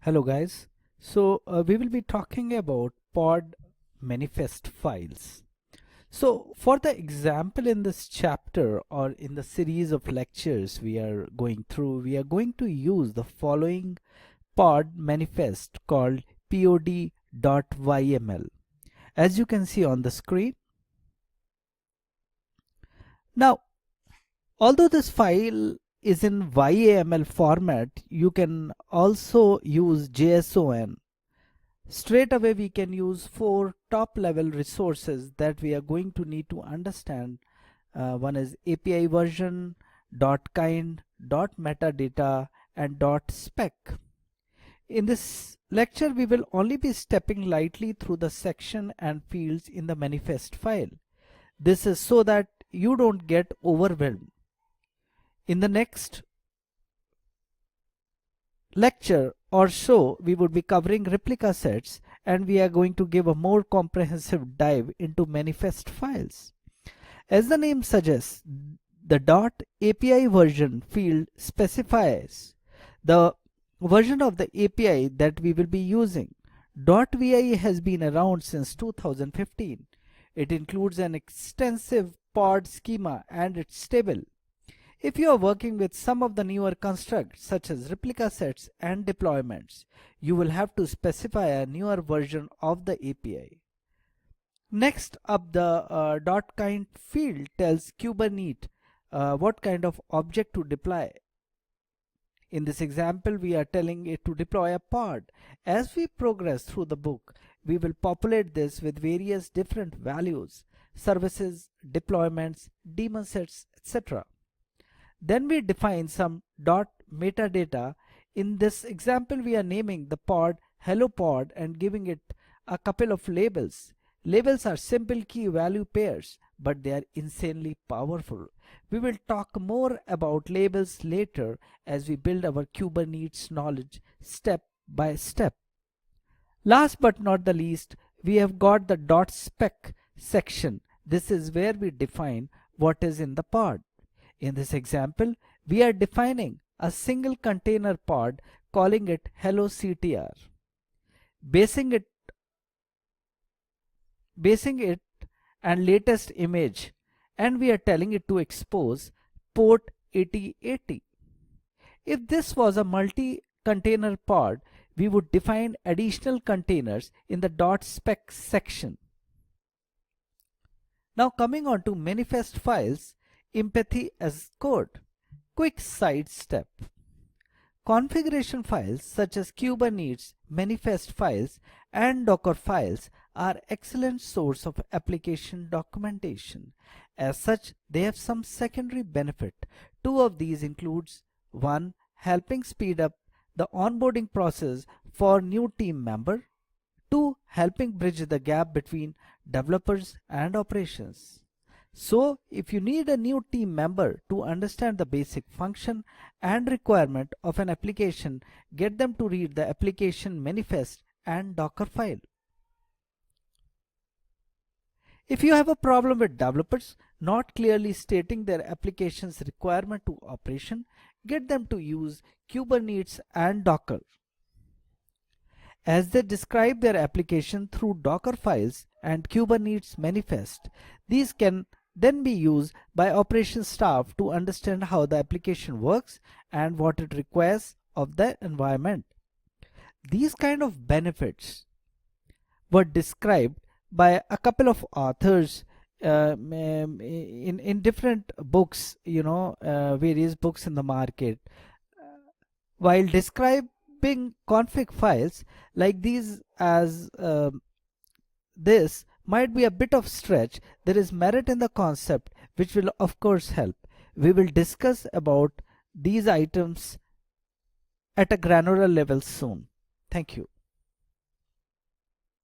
Hello guys. We will be talking about pod manifest files. So for the example in this chapter or in the series of lectures we are going through, we are going to use the following pod manifest called pod.yml. As you can see on the screen. Now, although this file is in YAML format, you can also use JSON. Straight away we can use 4 top level resources that we are going to need to understand. One is API version, .kind, .metadata and .spec. In this lecture we will only be stepping lightly through the section and fields in the manifest file. This is so that you don't get overwhelmed. In the next lecture or so, we would be covering replica sets and we are going to give a more comprehensive dive into manifest files. As the name suggests, the .api version field specifies the version of the API that we will be using. .vi has been around since 2015. It includes an extensive pod schema and it's stable. If you are working with some of the newer constructs such as replica sets and deployments, you will have to specify a newer version of the API. Next up, the .kind field tells Kubernetes what kind of object to deploy. In this example, we are telling it to deploy a pod. As we progress through the book, we will populate this with various different values, services, deployments, daemon sets, etc. Then we define some .metadata. In this example, we are naming the pod hello pod and giving it a couple of labels. Labels are simple key value pairs, but they are insanely powerful. We will talk more about labels later as we build our Kubernetes knowledge step by step. Last but not the least, we have got the .spec section. This is where we define what is in the pod. In this example, we are defining a single container pod, calling it hello CTR, basing it and latest image, and we are telling it to expose port 8080. If this was a multi-container pod, we would define additional containers in the .spec section. Now coming on to manifest files, empathy as code. Quick side step. Configuration files such as Kubernetes, manifest files and Docker files are excellent source of application documentation. As such, they have some secondary benefit. Two of these includes: 1. Helping speed up the onboarding process for new team member. 2. Helping bridge the gap between developers and operations. So, if you need a new team member to understand the basic function and requirement of an application, get them to read the application manifest and Docker file. If you have a problem with developers not clearly stating their application's requirement to operation, get them to use Kubernetes and Docker, as they describe their application through Docker files and Kubernetes manifest. These can then be used by operations staff to understand how the application works and what it requires of the environment. These kind of benefits were described by a couple of authors in different books, various books in the market. While describing config files like these as this might be a bit of stretch, there is merit in the concept which will of course help. We will discuss about these items at a granular level soon. Thank you.